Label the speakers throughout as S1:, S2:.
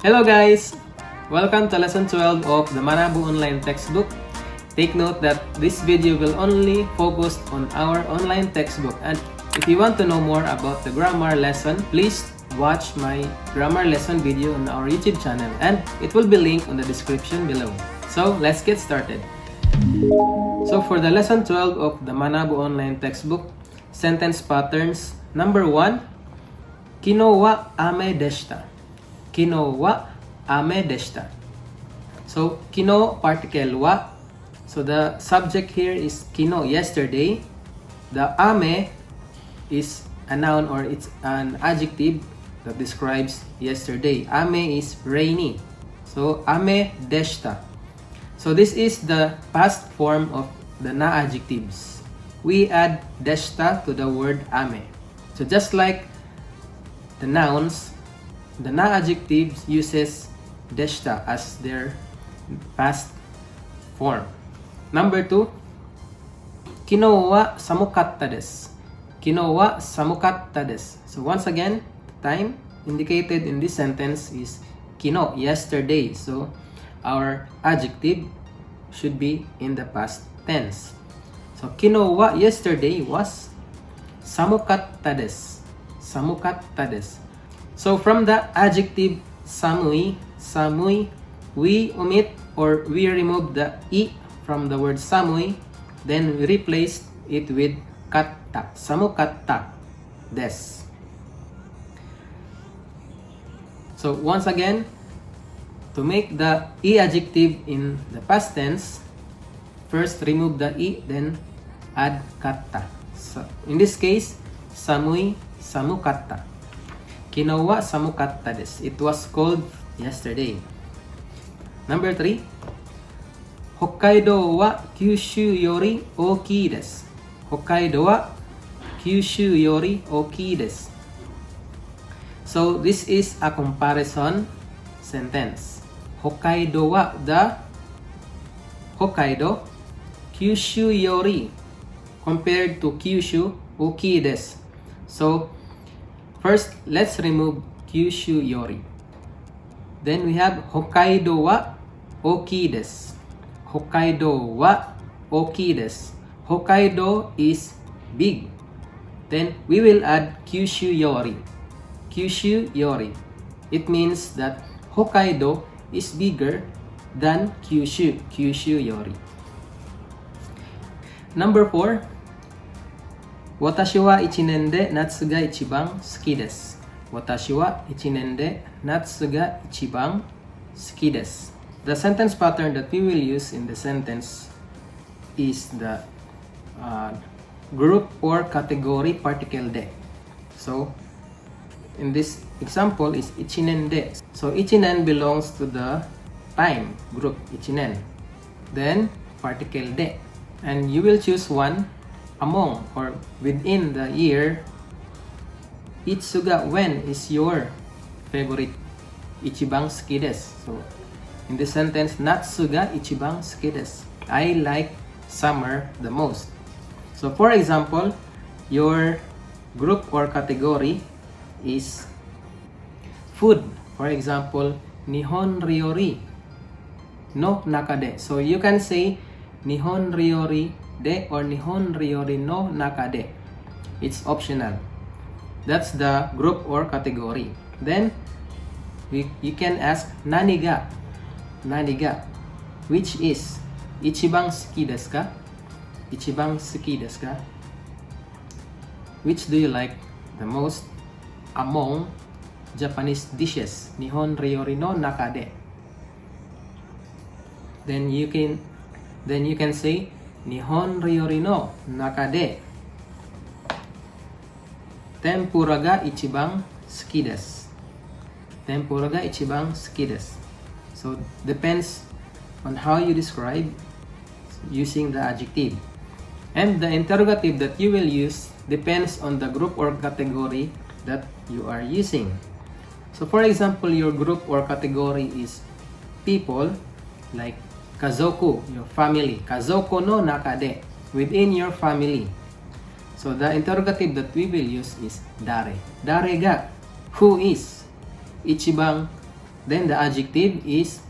S1: Hello guys! Welcome to lesson 12 of the MANABU online textbook. Take note that this video will only focus on our online textbook, and if you want to know more about the grammar lesson, please watch my grammar lesson video on our YouTube channel, and it will be linked on the description below. So let's get started. So for the lesson 12 of the MANABU online textbook, sentence patterns, number 1, Kino wa ame deshita. Kino wa ame deshita. So kino particle wa. So the subject here is kino, yesterday. The ame is a noun, or it's an adjective that describes yesterday. Ame is rainy. So ame deshita. So this is the past form of the na adjectives. We add deshita to the word ame. So just like the nouns, the na adjectives uses deshita as their past form. Number 2, kino wa samukatta desu. Kino wa samukatta desu. So once again, the time indicated in this sentence is kino, yesterday. So our adjective should be in the past tense. So kino wa, yesterday, was samukatta desu. Samukatta desu. So from the adjective samui, we omit or we remove the i from the word samui, then we replace it with katta. Samukatta desu. So once again, to make the i adjective in the past tense, first remove the i, then add katta. So in this case, samui samukatta. Kino wa samukatta desu. It was cold yesterday. Number 3, Hokkaido wa Kyushu yori ookii desu. Hokkaido wa Kyushu yori ookii desu. So this is a comparison sentence. Hokkaido wa, the Hokkaido, Kyushu yori, compared to Kyushu, ookii desu. So first, let's remove Kyushu yori. Then we have Hokkaido wa ookii desu. Hokkaido wa ookii desu. Hokkaido is big. Then we will add Kyushu yori. Kyushu yori. It means that Hokkaido is bigger than Kyushu. Kyushu yori. Number 4, Watashi wa ichinen de natsu ga ichiban suki desu. Watashi wa ichinen de natsu ga ichiban suki desu. The sentence pattern that we will use in the sentence is the group or category particle de. So in this example is ichinen de. So ichinen belongs to the time group, ichinen. Then particle de. And you will choose one among or within the year. Itsuga, when is your favorite? Ichibang suki desu. So in this sentence, natsuga ichibang suki desu. I like summer the most. So for example, your group or category is food. For example, Nihon ryori no naka de. So you can say Nihon ryori de or Nihon ryori no naka de. It's optional. That's the group or category. Then you can ask nani ga, which is ichibang suki desu ka? Ichibang suki desu ka? Which do you like the most among Japanese dishes? Nihon ryori no naka de. Then you can say Nihon ryori no naka de tempura ga ichibang suki desu. Tempura ga ichibang suki desu. So depends on how you describe using the adjective. And the interrogative that you will use depends on the group or category that you are using. So for example, your group or category is people, like kazoku, your family. Kazoku no naka de, within your family. So the interrogative that we will use is dare. Dare ga, who is ichibang Then the adjective is,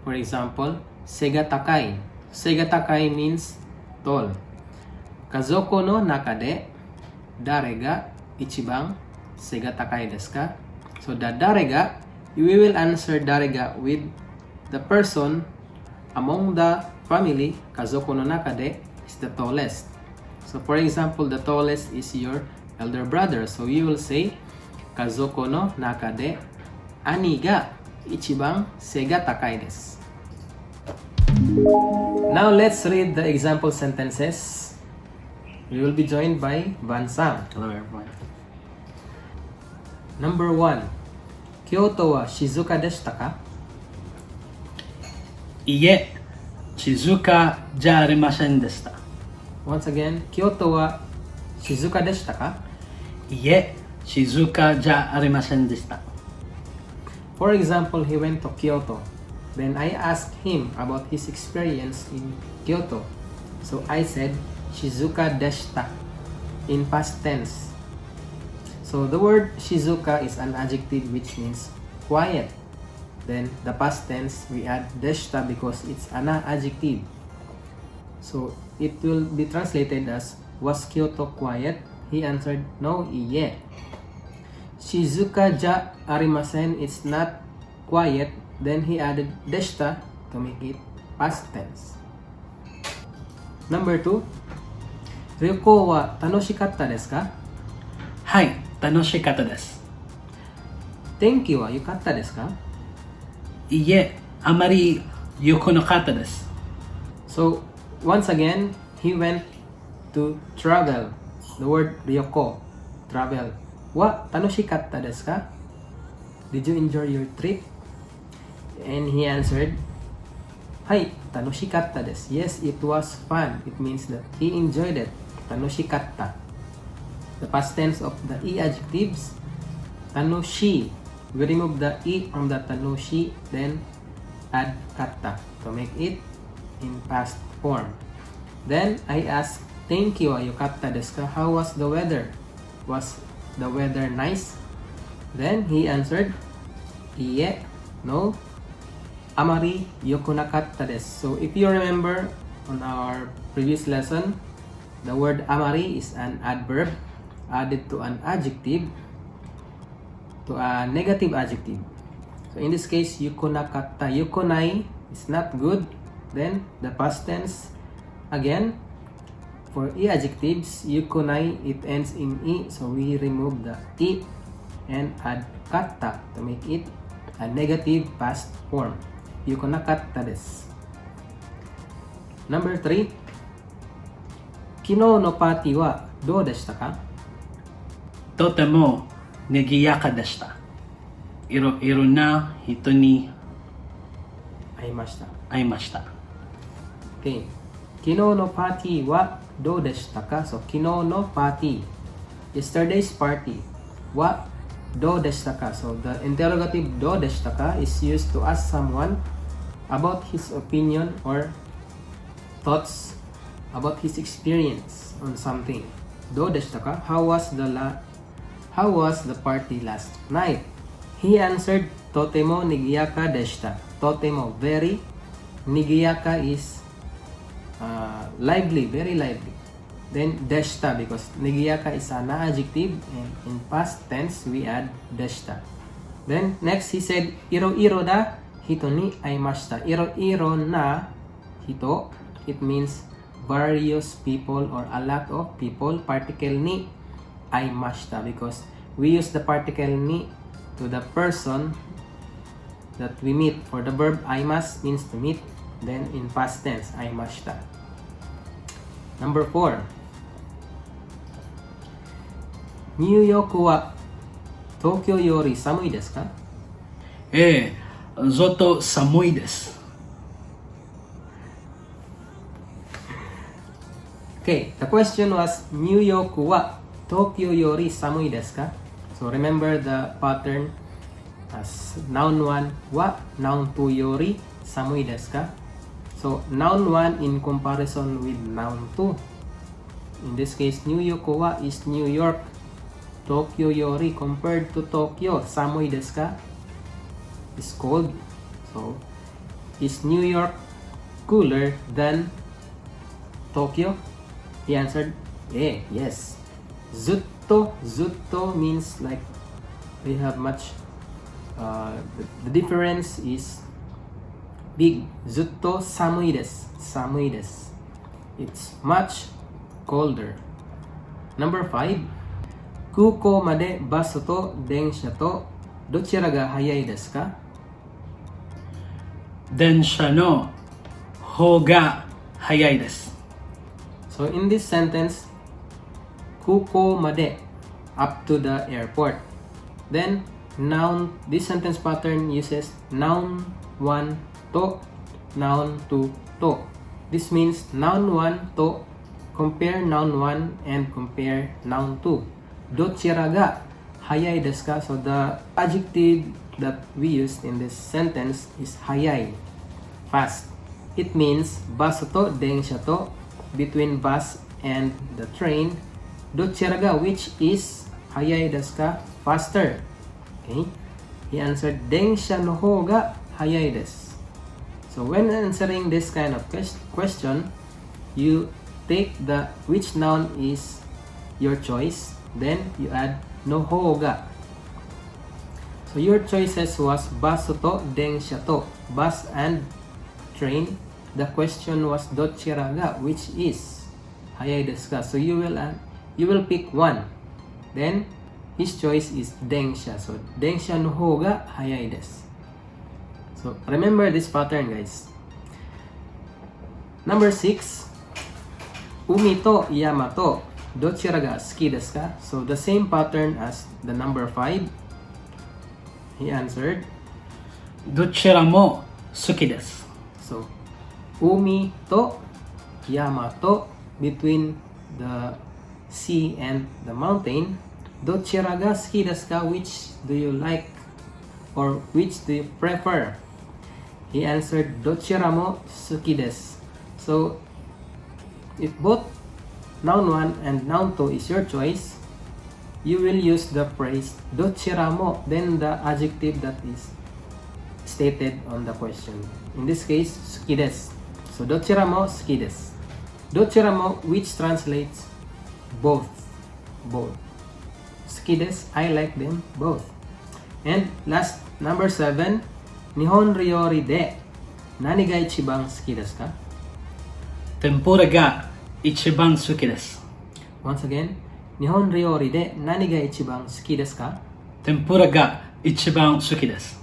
S1: for example, sega takai. Sega takai means tall. Kazoko no naka de dare ga ichibang sega takai desu ka? So the dare ga, we will answer dare ga with the person among the family. Kazoko no naka de is the tallest. So for example, the tallest is your elder brother. So you will say Kazoko no naka de ani ga ichibang sega takai desu. Now let's read the example sentences. We will be joined by Van-san.
S2: Hello everyone.
S1: Number 1. Kyoto wa shizuka deshita ka?
S2: いえ、静かじゃありませんでした。
S1: Once again, Kyoto wa shizuka deshita ka?
S2: いえ、静かじゃありませんでした。
S1: For example, he went to Kyoto. Then I asked him about his experience in Kyoto. So I said shizuka deshita in past tense. So the word shizuka is an adjective which means quiet. Then the past tense we add deshita because it's an adjective. So it will be translated as, was Kyoto quiet? He answered, no, iie. Shizuka ja arimasen, it's not quiet. Then he added deshita to make it past tense. Number 2. Ryoko wa tanoshikatta desu ka?
S2: はい、楽しかったです。
S1: Tenki wa yukatta desu ka?
S2: いえ、あまり良くなかったです。
S1: So once again, he went to travel. The word ryoko, travel. Wa tanoshikatta desu ka? Did you enjoy your trip? And he answered, Hai, tanoshikatta desu. Yes, it was fun. It means that he enjoyed it. Tanoshikatta. The past tense of the e adjectives, tanoshi. We remove the e from the tanoshi, then add katta to make it in past form. Then I asked, Tenki wa yukatta desu ka? How was the weather? Was the weather nice? Then he answered, Iie, no, amari yoku nakatta desu. So if you remember on our previous lesson, the word amari is an adverb added to an adjective, to a negative adjective. So in this case, yoku nakatta, yokonai is not good. Then the past tense again, for e adjectives, yokonai, it ends in e, so we remove the e and add katta to make it a negative past form. Yoku nakatta desu. Number 3. Kino no party wa dou deshita ka?
S2: とても賑やかでした。いろいろな人に
S1: 会いました。
S2: 会いました。
S1: Okay. Kino no party wa dou deshita ka? So kino no party, yesterday's party, wa dou deshita ka? So the interrogative dou deshita ka is used to ask someone about his opinion or thoughts about his experience on something. Dou deshita ka? How was the party last night? He answered, Totemo nigiyaka deshita. Totemo, very. Nigiyaka is lively, very lively. Then deshita, because nigiyaka is an adjective and in past tense we add deshita. Then next he said, iro-iro da hito ni aimashita. Iro-iro na hito, it means various people or a lot of people. Particle ni aimashita, because we use the particle ni to the person that we meet. For the verb aimas means to meet, then in past tense aimashita. Number 4. New York wa Tokyo yori samui desu ka?
S2: ええ、ずっと寒いです。
S1: Okay, the question was, New York wa Tokyo yori samui desu ka? So remember the pattern as noun 1 wa, noun 2 yori, samui desu ka? So noun 1 in comparison with noun 2. In this case, New York wa is New York. Tokyo yori compared to Tokyo, samui desu ka? is cold. So, is New York cooler than Tokyo? He answered, yes. Zutto means like they have much, the difference is big. Zutto samui desu. It's much colder. Number 5. Kuko made basu to densha to dochira ga hayai desu ka?
S2: Densha no hou ga hayai desu.
S1: So in this sentence, kuko made, up to the airport. Then noun, this sentence pattern uses noun 1 to, noun 2 to. This means noun 1 to compare noun 1 and compare noun 2. Dochira ga hayai desu ka? So the adjective that we used in this sentence is hayai, fast. It means basu to densha to, between bus and the train. Dochira ga, which is hayai desu ka? Faster. Okay? He answered densha no hou ga hayai desu. So when answering this kind of question, you take the which noun is your choice, then you add no hou ga. So your choices was basu to densha to, bus and train. The question was dochira ga, which is hayai desu ka? So you will pick one. Then his choice is densha. So densha no hou ga hayai desu. So remember this pattern, guys. Number 6. Umi to yama to dochira ga suki desu ka? So the same pattern as the number 5. He answered,
S2: Dochira mo suki desu.
S1: so umi to yama to, between the sea and the mountain. Dochira ga suki desu ka? Which do you like, or which do you prefer? He answered, dochira mo suki desu. So if both noun 1 and noun 2 is your choice, you will use the phrase dochira mo, then the adjective that is stated on the question. In this case, suki desu. So dochira mo suki desu. Dochira mo, which translates both. Suki desu, I like them both. And last, number 7. Nihon ryori de nani ga ichiban suki desu ka?
S2: Tempura ga ichiban suki desu.
S1: Once again, Nihon ryori de nani ga ichiban suki desu ka?
S2: Tempura ga ichiban suki desu.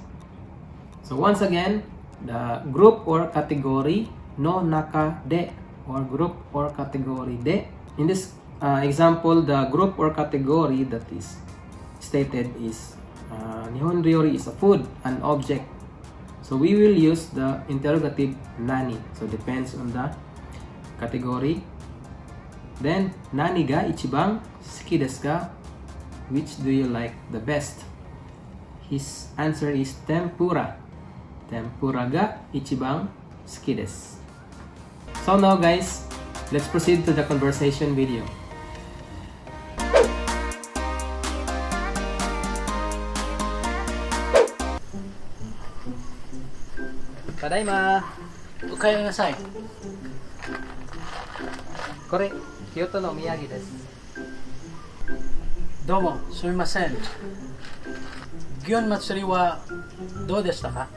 S1: So once again, the group or category no naka de, or group or category de. In this example, the group or category that is stated is Nihon ryori is a food, an object. So we will use the interrogative nani. So depends on the category. Then nani ga ichiban suki desu ka? Which do you like the best? His answer is tempura. Tempura ga ichiban suki desu. So now guys, let's proceed to the conversation video. Tadaima!
S2: Ukaya nasai.
S1: これ、京都のお土産です。
S2: どうも、すみません。祇園祭りはどうでしたか？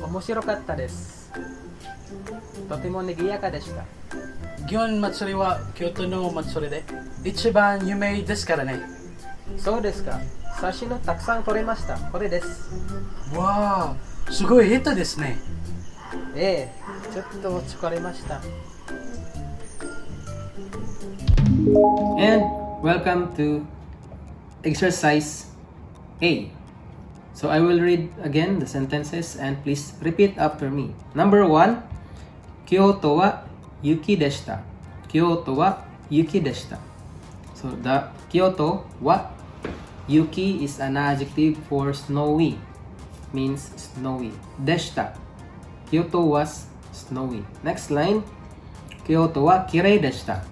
S1: 面白かったです。とても賑やかでした。
S2: 祇園祭りは京都のお祭りで一番有名ですからね。
S1: そうですか。写真のたくさん撮れました。これです。
S2: わあ、すごい下手ですね。
S1: ええ、ちょっと疲れました。And welcome to exercise A. So I will read again the sentences and please repeat after me. Number 1. Kyoto wa yuki deshita. Kyoto wa yuki deshita. So the Kyoto wa yuki is an adjective for snowy. Means snowy. Deshita. Kyoto was snowy. Next line. Kyoto wa kirei deshita.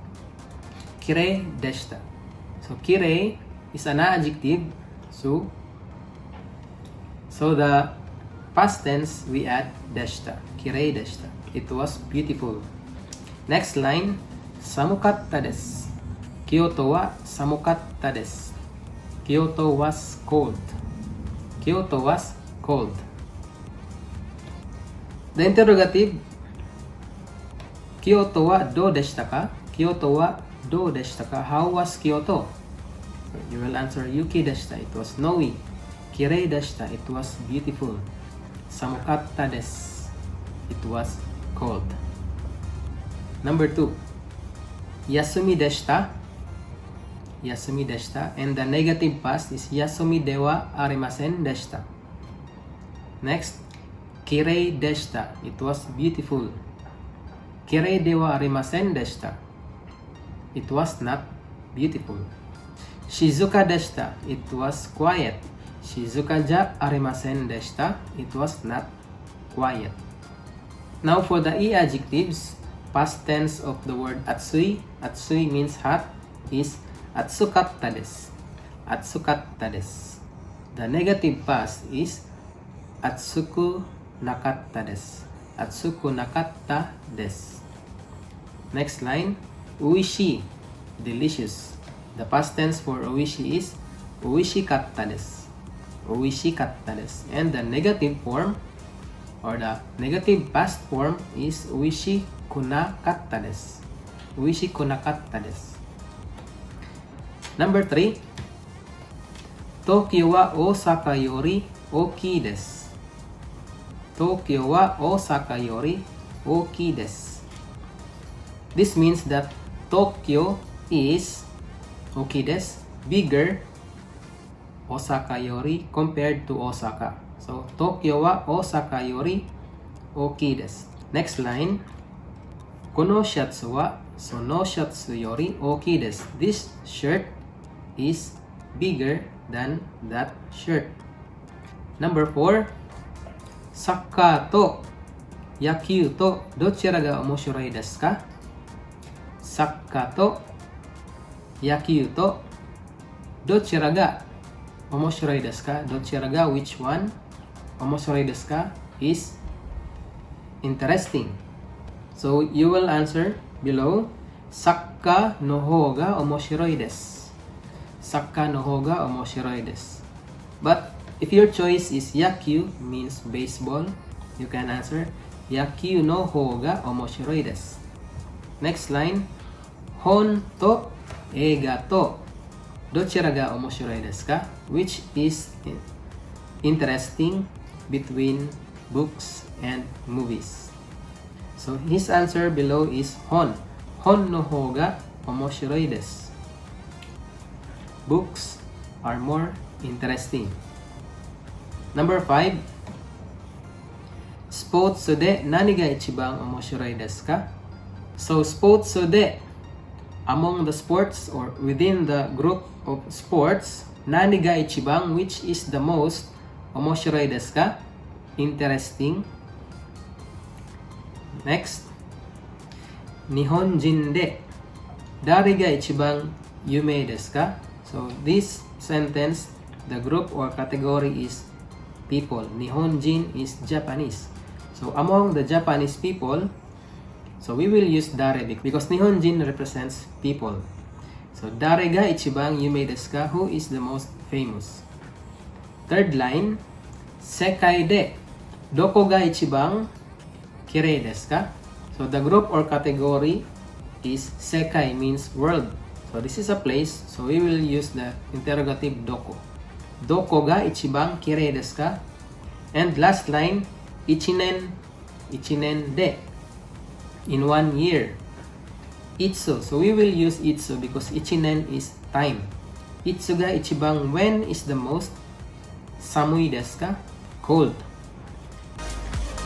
S1: Kirei deshita. So kirei is an adjective. So the past tense, we add deshita. Kirei deshita. It was beautiful. Next line, samukatta desu. Kyoto wa samukatta desu. Kyoto was cold. Kyoto was cold. The interrogative, Kyoto wa do deshita ka? Kyoto wa do deshita ka? How was Kyoto? You will answer yuki deshita. It was snowy. Kirei deshita. It was beautiful. Samukatta desu. It was cold. Number 2. Yasumi deshita. Yasumi deshita. And the negative past is yasumi de wa arimasen deshita. Next, kirei deshita. It was beautiful. Kirei de wa arimasen deshita. It was not beautiful. Shizuka deshita. It was quiet. Shizuka ja arimasen deshita. It was not quiet. Now for the e adjectives, past tense of the word atsui. Atsui means hot. Is atsukatta desu. Atsukatta desu. The negative past is atsuku nakatta desu. Atsuku nakatta desu. Next line, uishi, delicious. The past tense for uishi is uishikatta desu. Uishikatta desu. And the negative form or the negative past form is uishikunakatta desu. Uishikunakatta desu. Number 3, Tokyo wa Osaka yori ookii desu. Tokyo wa Osaka yori ookii desu. This means that Tokyo is ookii desu, bigger Osaka yori compared to Osaka. So Tokyo wa Osaka yori ookii desu. Next line, kono shatsu wa sono shatsu yori ookii desu. This shirt is bigger than that shirt. Number 4, Sakkar to yakyuu to dochira ga omoshiroi desu ka? Sakkar to yakyuu to dochira ga omoshiroi desu ka? Dochira ga, which one? Omoshiroi desu ka is interesting. So you will answer below, Sakkar no hou ga omoshiroi desu. Sakkar no hou ga omoshiroi desu. But if your choice is yakyuu, means baseball, you can answer yakyuu no hou ga omoshiroi desu. Next line, hon to eiga to dochira ga omoshiroi desu ka? Which is interesting between books and movies. So his answer below is hon. Hon no hou ga omoshiroi desu. Books are more interesting. Number 5, sports de nani ga ichibang omoshiroi desu ka? So sports de, among the sports or within the group of sports, nani ga ichibang, which is the most omoshiroi desu ka? Interesting. Next, Nihonjin de dare ga ichibang yumei desu ka? So this sentence, the group or category is people. Nihonjin is Japanese. So among the Japanese people, so we will use dare because Nihonjin represents people. So dare ga ichibang yumei desu ka? Who is the most famous? Third line, sekai de doko ga ichibang kirei desu ka? So the group or category is sekai, means world. So this is a place, so we will use the interrogative doko. Doko ga ichibang kirei desu ka? And last line, ichinen de, in 1 year. Itsu, so we will use itsu because ichinen is time. Itsu ga ichibang, when is the most? Samui desu ka? Cold.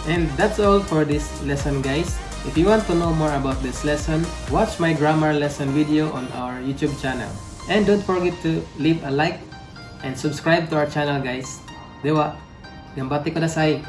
S1: And that's all for this lesson, guys. If you want to know more about this lesson, watch my grammar lesson video on our YouTube channel. And don't forget to leave a like and subscribe to our channel, guys. Dewa, gambate kudasai.